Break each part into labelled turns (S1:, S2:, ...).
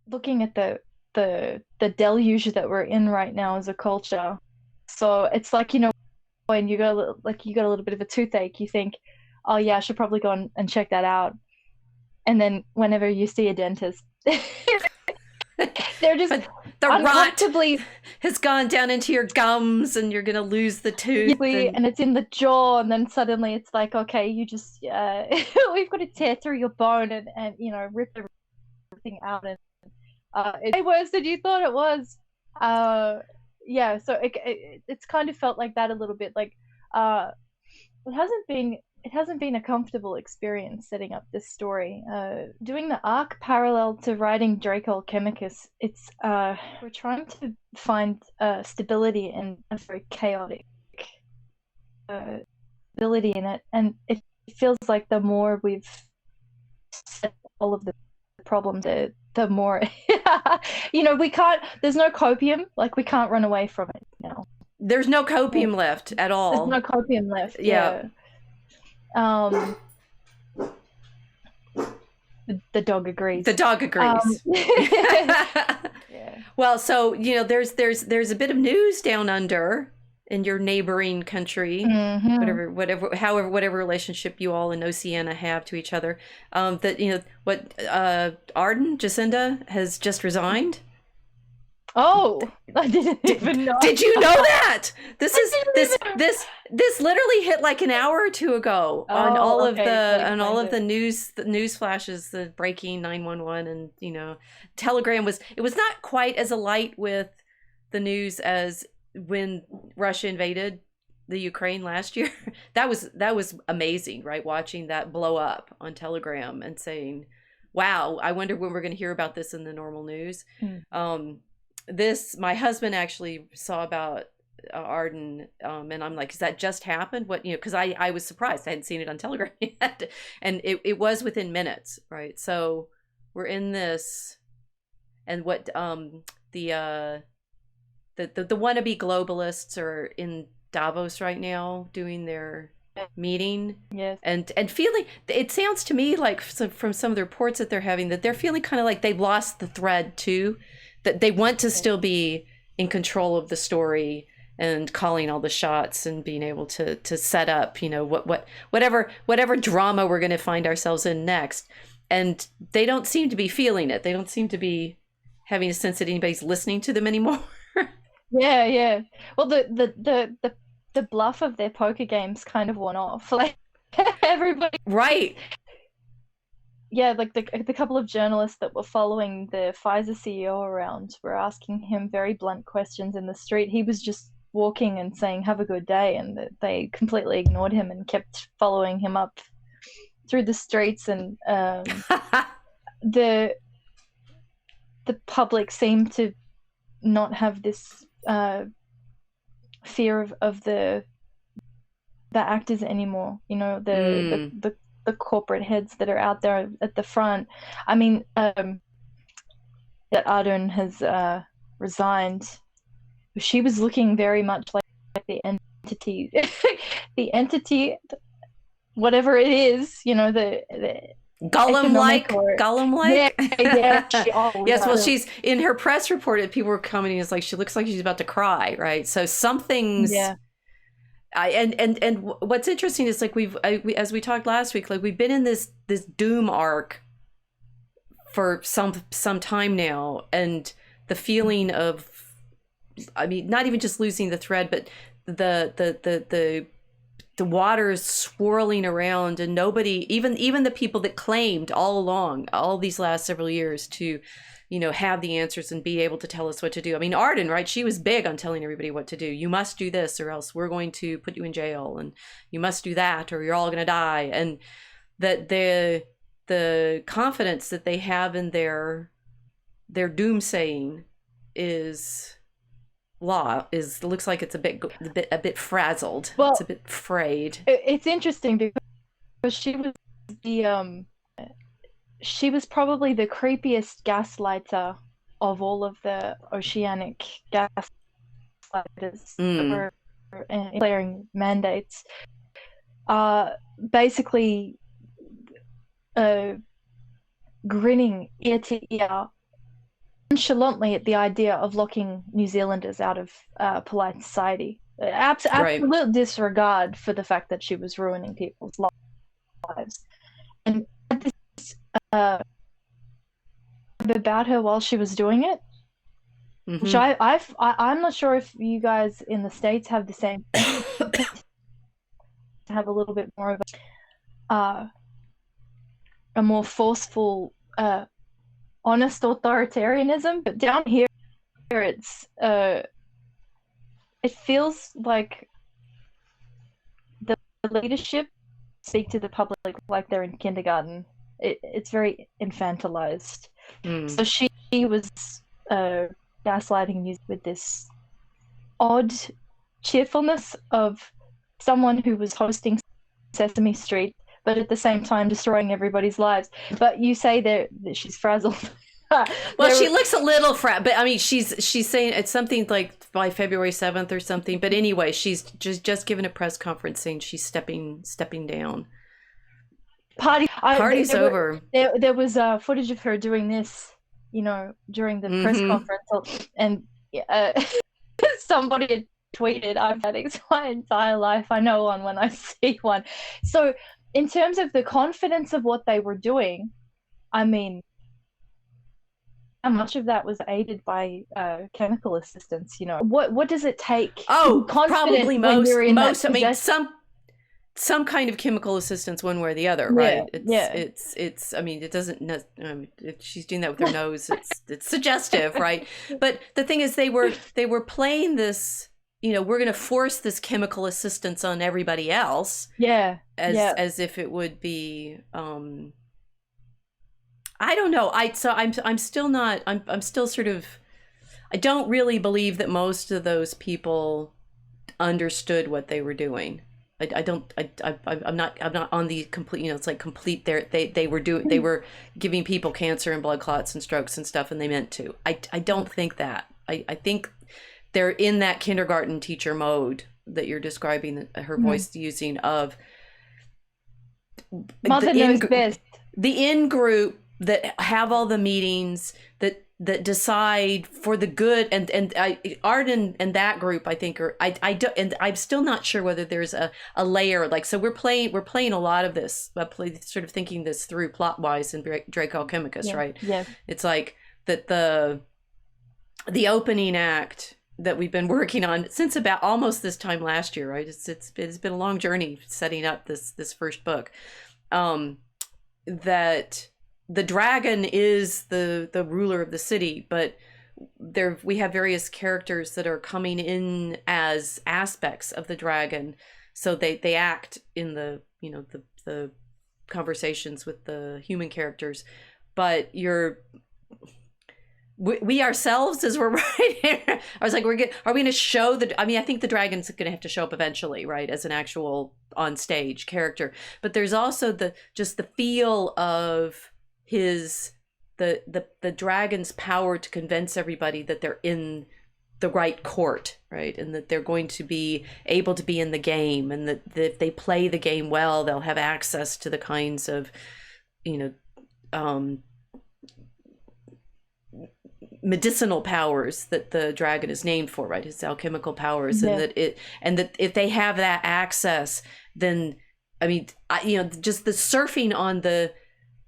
S1: looking at the deluge that we're in right now as a culture. So it's like, when you got a little bit of a toothache, you think, oh yeah, I should probably go and check that out. And then whenever you see a dentist, they're just
S2: But the rot
S1: uncomfortably,
S2: has gone down into your gums and you're going to lose the tooth. And
S1: and it's in the jaw, and then suddenly it's like, okay, you just we've got to tear through your bone and rip everything out, and it's way worse than you thought it was. Yeah, so it's kind of felt like that a little bit. Like, uh, it hasn't been a comfortable experience setting up this story. Doing the arc parallel to writing DRACO ALCHEMICUS, it's we're trying to find stability in a very chaotic stability in it, and it feels like the more we've set all of the problems, the more we can't. There's no copium. Like, we can't run away from it now.
S2: there's no copium left at
S1: There's
S2: all.
S1: no copium left.
S2: Yeah.
S1: Yeah. Um, the dog agrees.
S2: The dog agrees.
S1: Yeah.
S2: Well, so there's a bit of news down under in your neighboring country,
S1: Mm-hmm.
S2: whatever relationship you all in Oceania have to each other. That what Arden Jacinda has just resigned.
S1: Oh, I didn't even know.
S2: Did you know that? This
S1: I
S2: is
S1: didn't
S2: this
S1: even-
S2: this literally hit like an hour or two ago on
S1: Oh,
S2: all of
S1: okay,
S2: the
S1: that
S2: on all of
S1: explains
S2: the news flashes, the breaking 911, and Telegram was not quite as alight with the news as when Russia invaded the Ukraine last year. That was amazing, right? Watching that blow up on Telegram and saying, "Wow, I wonder when we're going to hear about this in the normal news."
S1: it.
S2: My husband actually saw about Arden, and I'm like, "Has that just happened?" What because I was surprised, I hadn't seen it on Telegram yet, and it was within minutes, right? So we're in this, and what the wannabe globalists are in Davos right now doing their meeting,
S1: Yes.
S2: and feeling, it sounds to me like from some of the reports that they're having, that they're feeling kind of like they've lost the thread too, that they want to still be in control of the story and calling all the shots and being able to set up whatever drama we're going to find ourselves in next. And they don't seem to be feeling it. They don't seem to be having a sense that anybody's listening to them anymore.
S1: Yeah, yeah. Well, the bluff of their poker games kind of went off. Like, everybody,
S2: Right.
S1: yeah, like the couple of journalists that were following the Pfizer CEO around were asking him very blunt questions in the street. He was just walking and saying, "Have a good day," and they completely ignored him and kept following him up through the streets. And the public seemed to not have this fear of the actors anymore. The corporate heads that are out there at the front. I mean, that Arden has resigned. She was looking very much like the entity, the entity, whatever it is. The
S2: Gollum-like,
S1: economic or
S2: Gollum-like.
S1: oh,
S2: Yes, well, she's in her press report. People were commenting, it's like she looks like she's about to cry, right? So something's.
S1: yeah.
S2: And what's interesting is, like, as we talked last week, like, we've been in this doom arc for some time now, and the feeling of, I mean, not even just losing the thread, but the waters swirling around, and nobody, even the people that claimed all along, all these last several years, to have the answers and be able to tell us what to do. I mean, Arden, right? She was big on telling everybody what to do. You must do this, or else we're going to put you in jail, and you must do that, or you're all going to die. And that the confidence that they have in their doomsaying looks like it's a bit frazzled.
S1: Well,
S2: it's a bit frayed.
S1: it's interesting because she was probably the creepiest gaslighter of all of the oceanic gaslighters that were declaring mandates. Basically, grinning ear to ear nonchalantly at the idea of locking New Zealanders out of polite society.
S2: Right.
S1: Absolute disregard for the fact that she was ruining people's lives. And this about her while she was doing it, which I'm not sure if you guys in the States have the same thing. Have a little bit more of a more forceful, honest authoritarianism, but down here it's it feels like the leadership speak to the public like they're in kindergarten. It's very infantilized. So she was gaslighting music with this odd cheerfulness of someone who was hosting Sesame Street, but at the same time destroying everybody's lives. But you say that she's frazzled.
S2: Well, she looks a little but I mean, she's saying it's something like by February 7th or something. But anyway, she's just given a press conference saying she's stepping down. Party's over.
S1: There was footage of her doing this, you know, during the press conference, and somebody had tweeted, "I'm fighting my entire life. I know one when I see one." So, in terms of the confidence of what they were doing, I mean, how much of that was aided by chemical assistance? You know, what does it take?
S2: Oh, probably most. I mean, some kind of chemical assistance, one way or the other, right? It's. I mean, it doesn't. If she's doing that with her nose, it's suggestive, right? But the thing is, they were playing this. You know, we're going to force this chemical assistance on everybody else. As if it would be. I don't know. I'm still not. I'm still sort of. I don't really believe that most of those people understood what they were doing. I'm not on the complete, you know, it's like complete they were giving people cancer and blood clots and strokes and stuff, and they meant to. I don't think that. I think they're in that kindergarten teacher mode that you're describing her voice using of
S1: Mother knows best. The
S2: in-group that have all the meetings that decide for the good, and Arden and that group, I think, are and I'm still not sure whether there's a layer, like, so we're playing a lot of this, sort of thinking this through plot wise in DRACO ALCHEMICUS, right?
S1: Yeah.
S2: It's like that the opening act that we've been working on since about almost this time last year, right? It's been a long journey setting up this first book. That the dragon is the ruler of the city, but we have various characters that are coming in as aspects of the dragon, so they act in the, you know, the conversations with the human characters, but we ourselves, as we're right here, I was like, are we going to show I mean, I think the dragon's going to have to show up eventually, right, as an actual on stage character, but there's also the feel of the dragon's power to convince everybody that they're in the right court, right, and that they're going to be able to be in the game, and that if they play the game well, they'll have access to the kinds of, you know, medicinal powers that the dragon is named for, right, his alchemical powers. And that if they have that access, then, I mean, you know, just the surfing on the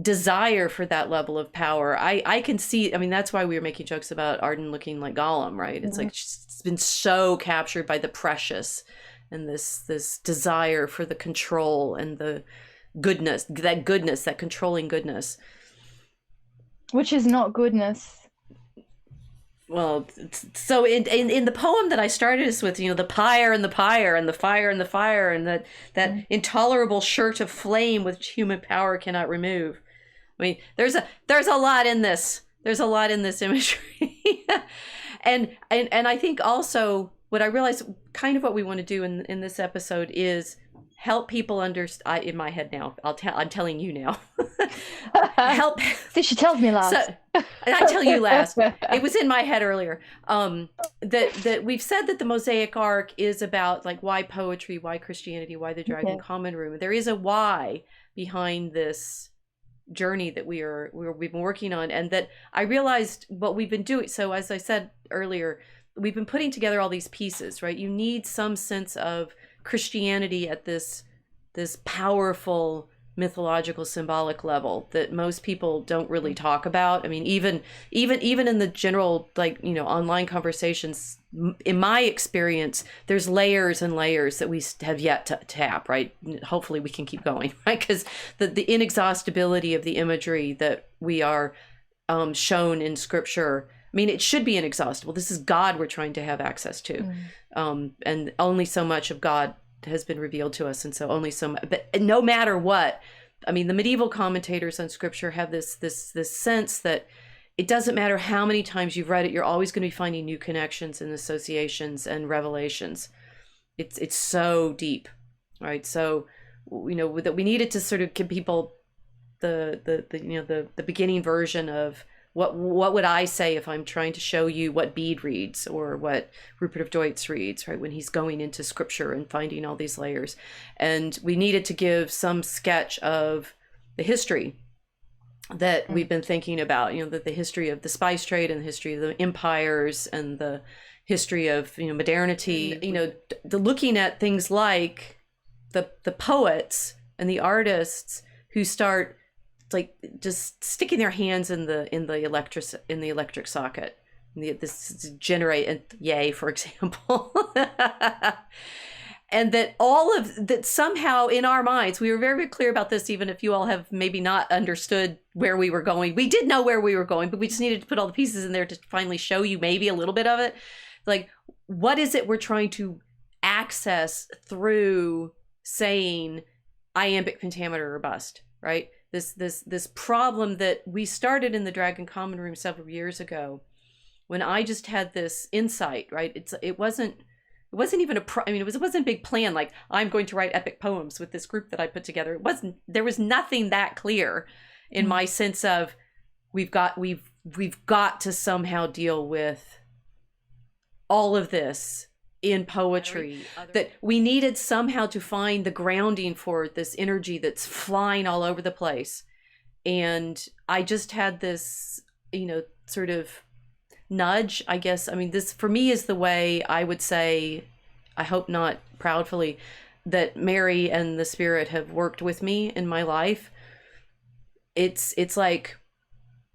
S2: desire for that level of power, I can see. I mean, that's why we were making jokes about Arden looking like Gollum, right? It's like she's been so captured by the precious and this desire for the control and the goodness, that controlling goodness,
S1: which is not goodness.
S2: Well, so in the poem that I started us with, you know, the pyre and the pyre and the fire and the fire, and that intolerable shirt of flame which human power cannot remove. I mean, there's a lot in this. There's a lot in this imagery. and I think also what I realized, kind of what we want to do in this episode, is help people understand. In my head now, I'm telling you now. Help.
S1: See, she tells me last.
S2: So, I tell you last. It was in my head earlier. That we've said that the Mosaic Arc is about, like, why poetry, why Christianity, why the Dragon Common Room. There is a why behind this journey that we've been working on, and that I realized what we've been doing. So as I said earlier, we've been putting together all these pieces, right? You need some sense of Christianity at this powerful mythological symbolic level that most people don't really talk about. I mean, even in the general, like, you know, online conversations, in my experience, there's layers and layers that we have yet to tap, right? Hopefully we can keep going, right? Because the inexhaustibility of the imagery that we are shown in scripture, I mean, it should be inexhaustible. This is God we're trying to have access to. And only so much of God has been revealed to us, and so only so much. But no matter what, I mean, the medieval commentators on scripture have this sense that it doesn't matter how many times you've read it, you're always going to be finding new connections and associations and revelations. It's so deep, right? So, you know, that we needed to sort of give people the beginning version of what would I say if I'm trying to show you what Bede reads or what Rupert of Deutz reads, right? When he's going into scripture and finding all these layers. And we needed to give some sketch of the history that we've been thinking about, you know, the history of the spice trade and the history of the empires and the history of, you know, modernity, you know, looking at things like the poets and the artists who start like just sticking their hands in the electric socket, this generate and yay, for example. And that all of that somehow in our minds, we were very, very clear about this, even if you all have maybe not understood where we were going. We did know where we were going, but we just needed to put all the pieces in there to finally show you maybe a little bit of it. Like, what is it we're trying to access through saying iambic, pentameter, or bust, right? This problem that we started in the Dragon Common Room several years ago, when I just had this insight, right? It wasn't even it wasn't a big plan. Like, I'm going to write epic poems with this group that I put together. There was nothing that clear in my sense of we've got to somehow deal with all of this in poetry, that we needed somehow to find the grounding for this energy that's flying all over the place. And I just had this, you know, sort of nudge, I guess. I mean, this for me is the way I would say, I hope not proudly, that Mary and the Spirit have worked with me in my life. It's like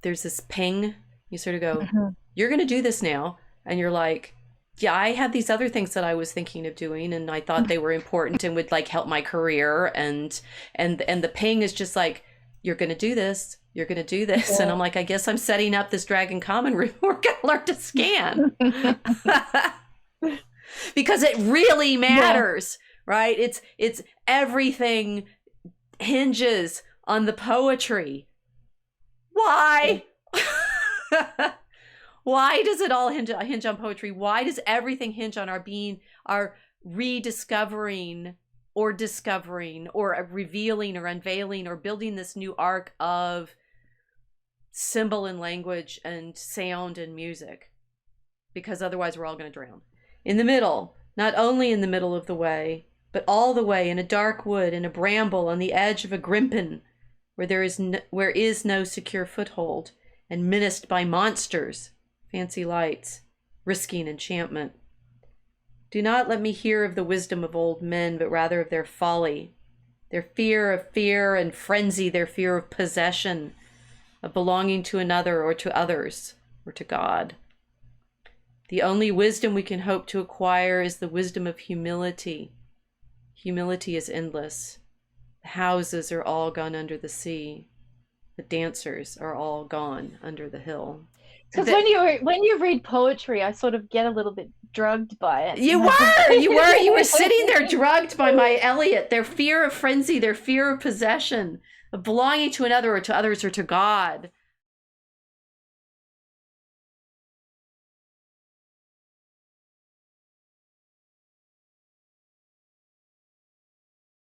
S2: there's this ping, you sort of go, you're going to do this now. And you're like, yeah, I had these other things that I was thinking of doing, and I thought they were important and would like help my career. And the ping is just like, you're going to do this. You're going to do this. Yeah. And I'm like, I guess I'm setting up this Dragon Common Room. We're going to learn to scan because it really matters, right? It's everything hinges on the poetry. Why? Why does it all hinge on poetry? Why does everything hinge on our rediscovering or discovering or revealing or unveiling or building this new arc of symbol and language and sound and music? Because otherwise we're all going to drown. In the middle, not only in the middle of the way, but all the way in a dark wood, in a bramble, on the edge of a grimpen, where is no secure foothold, and menaced by monsters, fancy lights, risking enchantment. Do not let me hear of the wisdom of old men, but rather of their folly, their fear of fear and frenzy, their fear of possession, of belonging to another or to others or to God. The only wisdom we can hope to acquire is the wisdom of humility. Humility is endless. The houses are all gone under the sea. The dancers are all gone under the hill.
S1: Because when you read poetry, I sort of get a little bit drugged by it.
S2: You were sitting there drugged by my Eliot. Their fear of frenzy, their fear of possession, of belonging to another or to others or to God.